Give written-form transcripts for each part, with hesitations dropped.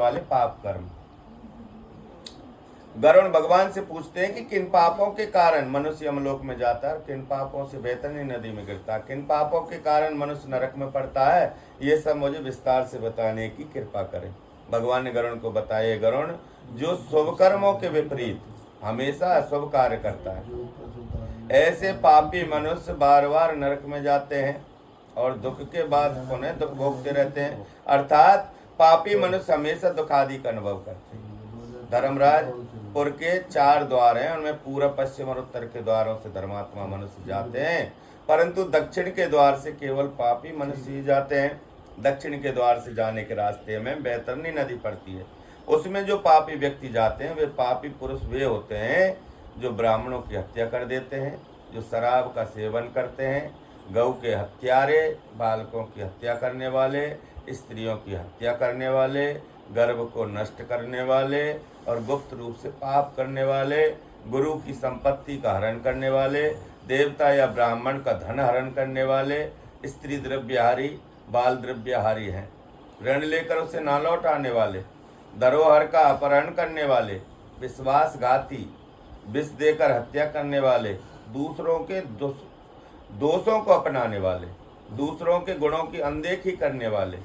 वाले पाप कर्म। गरुण भगवान से पूछते हैं कि किन पापों के कारण मनुष्य यमलोक में जाता है, किन पापों से बैतरणी नदी में गिरता है, किन पापों के कारण मनुष्य नरक में पड़ता है, ये सब मुझे विस्तार से बताने की कृपा करें। भगवान ने गरुण को बताया, गरुण जो शुभ कर्मों के विपरीत हमेशा अशुभ कार्य करता है, ऐसे पापी मनुष्य बार बार नरक में जाते हैं और दुख के बाद पुनः दुख भोगते रहते हैं। अर्थात पापी मनुष्य हमेशा दुख आदि का अनुभव करते हैं। धर्मराज, पुर के 4 द्वार हैं, उनमें पूर्व पश्चिम और उत्तर के द्वारों से धर्मात्मा मनुष्य जाते हैं, परंतु दक्षिण के द्वार से केवल पापी मनुष्य ही जाते हैं। दक्षिण के द्वार से जाने के रास्ते में बैतरणी नदी पड़ती है। उसमें जो पापी व्यक्ति जाते हैं वे पापी पुरुष वे होते हैं जो ब्राह्मणों की हत्या कर देते हैं, जो शराब का सेवन करते हैं, गौ के हत्यारे, बालकों की हत्या करने वाले, स्त्रियों की हत्या करने वाले, गर्भ को नष्ट करने वाले और गुप्त रूप से पाप करने वाले, गुरु की संपत्ति का हरण करने वाले, देवता या ब्राह्मण का धन हरण करने वाले, स्त्री द्रव्यहारी, बाल द्रव्यहारी हैं, ऋण लेकर उसे ना लौटाने वाले, धरोहर का अपहरण करने वाले, विश्वासघाती, विष देकर हत्या करने वाले, दूसरों के दोषों को अपनाने वाले, दूसरों के गुणों की अनदेखी करने वाले,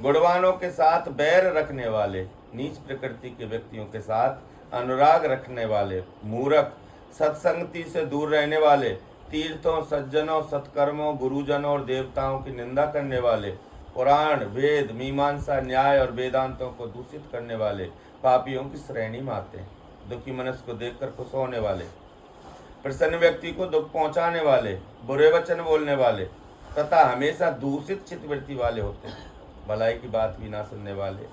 गुणवानों के साथ बैर रखने वाले, नीच प्रकृति के व्यक्तियों के साथ अनुराग रखने वाले, मूर्ख, सत्संगति से दूर रहने वाले, तीर्थों, सज्जनों, सत्कर्मों, गुरुजनों और देवताओं की निंदा करने वाले, पुराण, वेद, मीमांसा, न्याय और वेदांतों को दूषित करने वाले पापियों की श्रेणी में आते हैं। दुखी मनुष्य को देखकर खुश होने वाले, प्रसन्न व्यक्ति को दुख पहुंचाने वाले, बुरे वचन बोलने वाले तथा हमेशा दूषित चित्तवृत्ति वाले होते हैं, भलाई की बात भी ना सुनने वाले,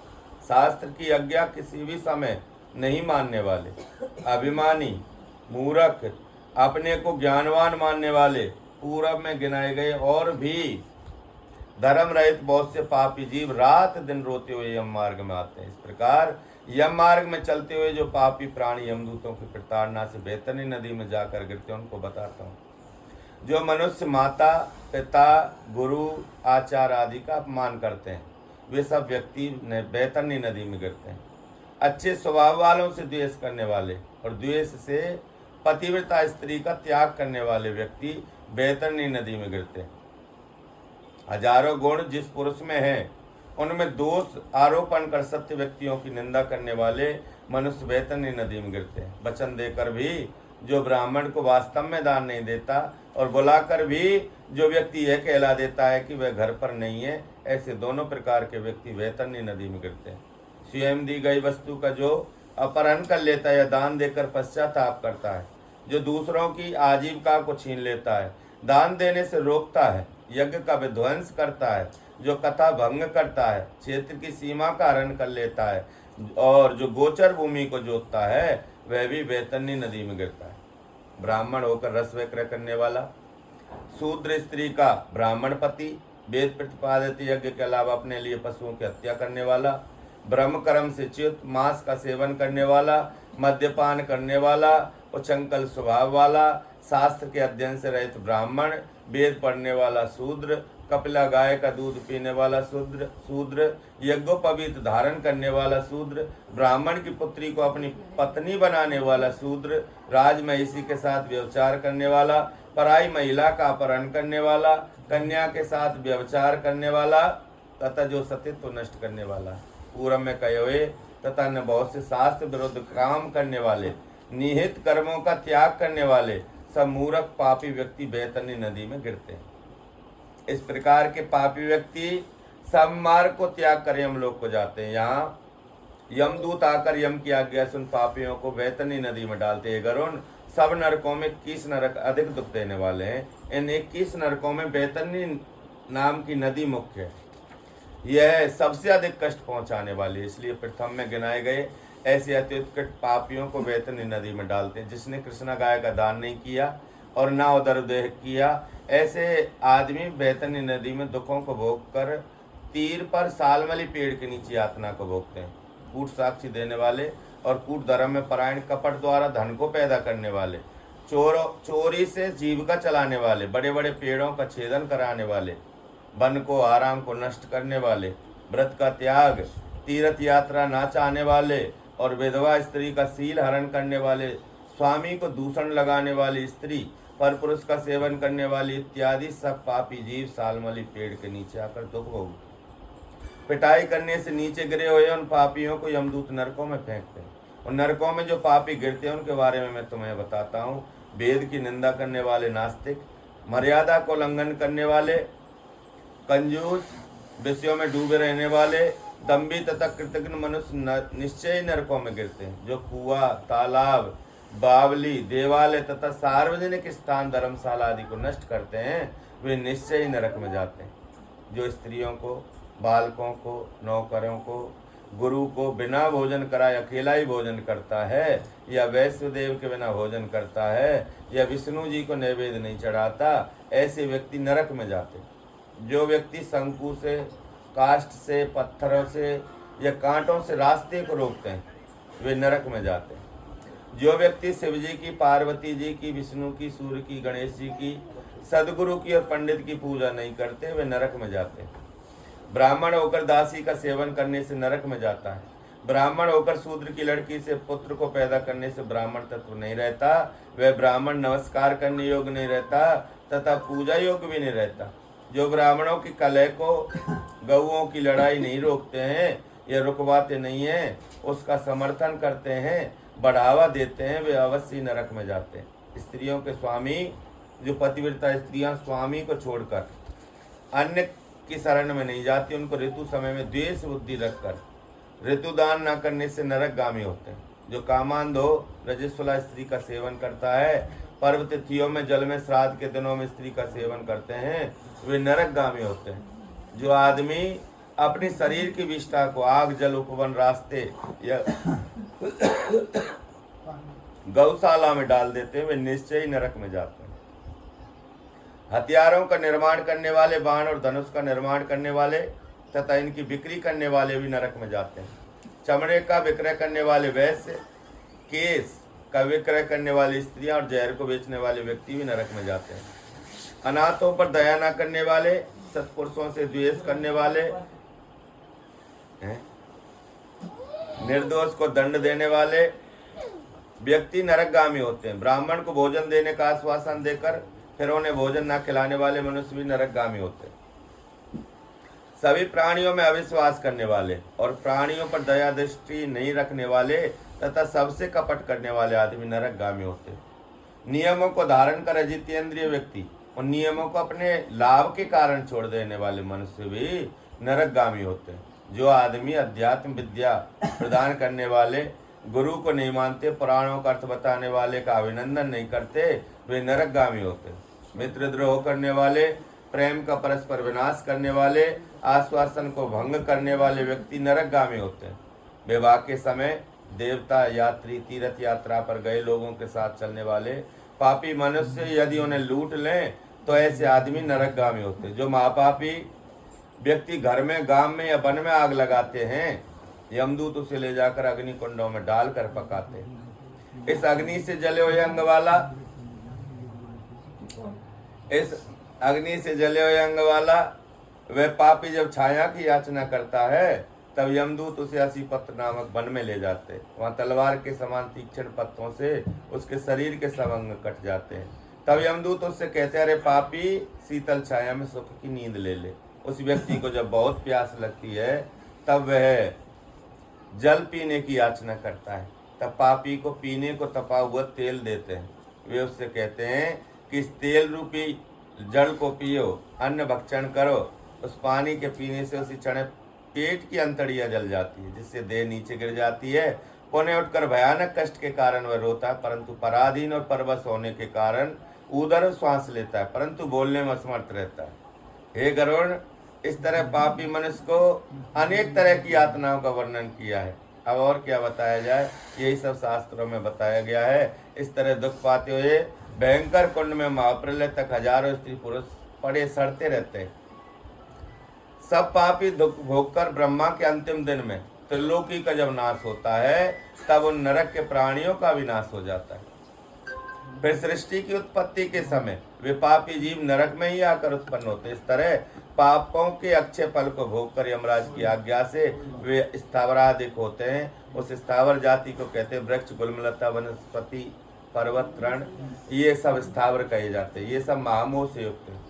शास्त्र की आज्ञा किसी भी समय नहीं मानने वाले, अभिमानी, मूर्ख, अपने को ज्ञानवान मानने वाले, पूर्व में गिनाए गए और भी धर्म रहित बहुत से पापी जीव रात दिन रोते हुए यम मार्ग में आते हैं। इस प्रकार यम मार्ग में चलते हुए जो पापी प्राणी यमदूतों की प्रताड़ना से बैतरणी नदी में जाकर गिरते हैं उनको बताता हूँ। जो मनुष्य माता, पिता, गुरु, आचार्य आदि का अपमान करते हैं वे सब व्यक्ति बैतरणी नदी में गिरते हैं। अच्छे स्वभाव वालों से द्वेष करने वाले और द्वेष से पतिव्रता स्त्री का त्याग करने वाले व्यक्ति बैतरणी नदी में गिरते हैं। हजारों गुण जिस पुरुष में है उनमें दोष आरोपण कर सत्य व्यक्तियों की निंदा करने वाले मनुष्य बैतरणी नदी में गिरते हैं। वचन देकर भी जो ब्राह्मण को वास्तव में दान नहीं देता और बुलाकर भी जो व्यक्ति यह कहला देता है कि वह घर पर नहीं है, ऐसे दोनों प्रकार के व्यक्ति बैतरणी नदी में गिरते हैं। स्वयं दी गई वस्तु का जो अपहरण कर लेता है या दान देकर पश्चाताप करता है, जो दूसरों की आजीविका को छीन लेता है, दान देने से रोकता है, यज्ञ का विध्वंस करता है, जो कथा भंग करता है, क्षेत्र की सीमा का हरण कर लेता है और जो गोचर भूमि को जोतता है वह भी बैतरणी नदी में गिरता है। ब्राह्मण होकर रस विक्रय करने वाला, शूद्र स्त्री का ब्राह्मण पति, वेद प्रतिपादित यज्ञ के अलावा अपने लिए पशुओं की हत्या करने वाला, ब्रह्म कर्म से च्युत, मांस का सेवन करने वाला, मद्यपान करने वाला, उच्छृंखल स्वभाव वाला, शास्त्र के अध्ययन से रहित ब्राह्मण, वेद पढ़ने वाला शूद्र, कपिला गाय का दूध पीने वाला शूद्र, यज्ञोपवीत धारण करने वाला शूद्र, ब्राह्मण की पुत्री को अपनी पत्नी बनाने वाला शूद्र, राजमहिषी के साथ व्यभिचार करने वाला, पराई महिला का अपहरण करने वाला, कन्या के साथ व्यभिचार करने वाला तथा जो सतीत्व नष्ट करने वाला, पूर्व में कहे हुए तथा न बहुत से शास्त्र विरुद्ध काम करने वाले, निहित कर्मों का त्याग करने वाले सब मूर्ख पापी व्यक्ति बैतरणी नदी में गिरते हैं। इस प्रकार के पापी व्यक्ति सब मार्ग को त्याग कर यमलोक को जाते हैं। यहाँ यमदूत आकर यम की आज्ञा सुन पापियों को बैतरणी नदी में डालते हैं। गरुण, सब नरकों में 21 नरक अधिक दुख देने वाले हैं। इन 21 नरकों में बैतरणी नाम की नदी मुख्य है। यह सबसे अधिक कष्ट पहुंचाने वाली है, इसलिए प्रथम में गिनाए गए ऐसे अति उत्कट पापियों को बैतरणी नदी में डालते हैं। जिसने कृष्णा गाय का दान नहीं किया और ना उदरदेह किया, ऐसे आदमी बैतरणी नदी में दुखों को भोग कर तीर पर सालमली पेड़ के नीचे यातना को भोगते हैं। कूट साक्षी देने वाले और कूट धर्म में परायण, कपट द्वारा धन को पैदा करने वाले, चोरी से जीविका चलाने वाले, बड़े बड़े पेड़ों का छेदन कराने वाले, वन को आराम को नष्ट करने वाले, व्रत का त्याग, तीर्थ यात्रा ना चाहने वाले और विधवा स्त्री का शील हरण करने वाले, स्वामी को दूषण लगाने वाली स्त्री, परपुरुष का सेवन करने वाली इत्यादि सब पापी जीव सालमली पेड़ के नीचे आकर दुख भोगते। पिटाई करने से नीचे गिरे हुए उन पापियों को यमदूत नरकों में फेंकते हैं। उन नरकों में जो पापी गिरते हैं उनके बारे में मैं तुम्हें बताता हूँ। वेद की निंदा करने वाले नास्तिक, मर्यादा को उल्लंघन करने वाले, कंजूस, विषयों में डूबे रहने वाले, दम्भी तथा कृतघ्न मनुष्य निश्चय ही नरकों में गिरते हैं। जो कुआ, तालाब, बावली, देवालय तथा सार्वजनिक स्थान, धर्मशाला आदि को नष्ट करते हैं, वे निश्चय ही नरक में जाते हैं। जो स्त्रियों को, बालकों को, नौकरों को, गुरु को बिना भोजन कराए अकेला ही भोजन करता है, या वैष्णोदेव के बिना भोजन करता है, या विष्णु जी को नैवेद्य नहीं चढ़ाता, ऐसे व्यक्ति नरक में जाते। जो व्यक्ति शंकु से, काष्ठ से, पत्थरों से या कांटों से रास्ते को रोकते हैं, वे नरक में जाते हैं। जो व्यक्ति शिव जी की, पार्वती जी की, विष्णु की, सूर्य की, गणेश जी की, सदगुरु की और पंडित की पूजा नहीं करते, वे नरक में जाते हैं। ब्राह्मण होकर दासी का सेवन करने से नरक में जाता है। ब्राह्मण होकर शूद्र की लड़की से पुत्र को पैदा करने से ब्राह्मण तत्व नहीं रहता, वह ब्राह्मण नमस्कार करने योग्य नहीं रहता तथा पूजा योग्य भी नहीं रहता। जो ब्राह्मणों की कलह को, गऊओं की लड़ाई नहीं रोकते हैं या रुकवाते नहीं हैं, उसका समर्थन करते हैं, बढ़ावा देते हैं, वे अवश्य ही नरक में जाते हैं। स्त्रियों के स्वामी, जो पतिव्रता स्त्रियां स्वामी को छोड़कर अन्य की शरण में नहीं जाती, उनको ऋतु समय में द्वेष बुद्धि रखकर ऋतुदान न करने से नरकगामी होते हैं। जो कामांध हो, रजस्वला स्त्री का सेवन करता है, पर्व तिथियों में, जल में, श्राद्ध के दिनों में स्त्री का सेवन करते हैं, वे नरकगामी होते हैं। जो आदमी अपने शरीर की विष्ठा को आग, जल, उपवन, रास्ते या गौशाला में डाल देते हैं, वे निश्चय ही नरक में जाते हैं। हथियारों का निर्माण करने वाले, बाण और धनुष का निर्माण करने वाले तथा इनकी बिक्री करने वाले भी नरक में जाते हैं। चमड़े का विक्रय करने वाले वैश्य, केस का विक्रय करने वाली स्त्रियां और जहर को बेचने वाले व्यक्ति भी नरक में जाते हैं। अनाथों पर दया न करने वाले, सत्पुरुषों से द्वेष करने वाले, निर्दोष को दंड देने वाले व्यक्ति नरकगामी होते हैं। ब्राह्मण को भोजन देने का आश्वासन देकर फिर उन्हें भोजन न खिलाने वाले मनुष्य भी नरकगामी होते हैं। सभी प्राणियों में अविश्वास करने वाले और प्राणियों पर दया दृष्टि नहीं रखने वाले तथा सबसे कपट करने वाले आदमी नरकगामी होते हैं। नियमों को धारण कर अजितेंद्रिय व्यक्ति और नियमों को अपने लाभ के कारण छोड़ देने वाले मनुष्य भी नरकगामी होते हैं। जो आदमी अध्यात्म विद्या प्रदान करने वाले, गुरु को नहीं मानते, पुराणों का अर्थ बताने वाले का अभिनंदन नहीं करते, वे नरकगामी होते हैं। मित्रद्रोह करने वाले, प्रेम का परस्पर विनाश करने वाले, आश्वासन को भंग करने वाले व्यक्ति नरकगामी होते हैं। विवाह के समय देवता, यात्री, तीर्थ यात्रा पर गए लोगों के साथ चलने वाले पापी मनुष्य यदि उन्हें लूट लें तो ऐसे आदमी नरकगामी होते हैं। जो महापापी व्यक्ति घर में, गांव में या वन में आग लगाते हैं, यमदूत उसे ले जाकर अग्नि कुंडों में डालकर पकाते हैं। इस अग्नि से जले हुए अंग वाला वह पापी जब छाया की याचना करता है तब यमदूत उसे असीपत्र नामक वन में ले जाते हैं। वहाँ तलवार के समान तीक्ष्ण पत्तों से उसके शरीर के सब अंग कट जाते हैं। तब यमदूत उससे कहते हैं, अरे पापी, शीतल छाया में सुख की नींद ले ले। उस व्यक्ति को जब बहुत प्यास लगती है तब वह जल पीने की याचना करता है। तब पापी को पीने को तपा हुआ तेल देते हैं। वे उससे कहते हैं कि इस तेल रूपी जल को पियो, अन्न भक्षण करो। उस पानी के पीने से उसी क्षण पेट की अंतड़ियां जल जाती है, जिससे देह नीचे गिर जाती है। पुनः उठकर भयानक कष्ट के कारण वह रोता है, परंतु पराधीन और परवश होने के कारण उदर श्वास लेता है, परंतु बोलने में असमर्थ रहता है। हे गरुड़, इस तरह पापी मनुष्य को अनेक तरह की यातनाओं का वर्णन किया है। अब और क्या बताया जाए, यही सब शास्त्रों में बताया गया है। इस तरह दुख पाते हुए भयंकर कुंड में महाप्रलय तक हजारों स्त्री पुरुष पड़े सड़ते रहते हैं। सब पापी दुख भोगकर ब्रह्मा के अंतिम दिन में त्रिलोकी का जब नाश होता है तब उन नरक के प्राणियों का विनाश हो जाता है। फिर सृष्टि की उत्पत्ति के समय वे पापी जीव नरक में ही आकर उत्पन्न होते। इस तरह पापों के अक्षय फल को भोग कर यमराज की आज्ञा से वे स्थावराधिक होते हैं। उस स्थावर जाति को कहते हैं वृक्ष, गुलमलता, वनस्पति, पर्वत, तृण, ये सब स्थावर कहे जाते हैं। ये सब महामोह से युक्त हैं।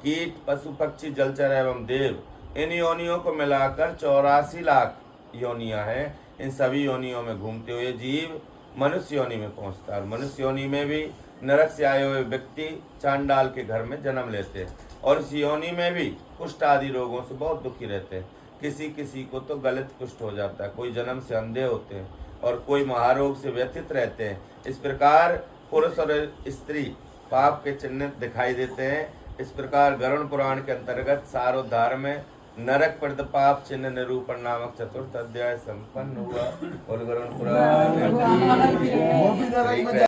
कीट, पशु, पक्षी, जलचर एवं देव, इन योनियों को मिलाकर 84 लाख योनियां हैं। इन सभी योनियों में घूमते हुए जीव मनुष्य योनि में पहुंचता है। मनुष्य योनि में भी नरक से आए हुए व्यक्ति चांडाल के घर में जन्म लेते हैं और इस योनि में भी कुष्ठ आदि रोगों से बहुत दुखी रहते हैं। किसी किसी को तो गलत कुष्ठ हो जाता है, कोई जन्म से अंधे होते हैं और कोई महारोग से व्यथित रहते हैं। इस प्रकार पुरुष और स्त्री पाप के चिन्ह दिखाई देते हैं। इस प्रकार गरुड़ पुराण के अंतर्गत सारोद्धार में नरक प्रद पाप चिन्ह निरूपण नामक 4th अध्याय संपन्न हुआ। और गरुड़ पुराण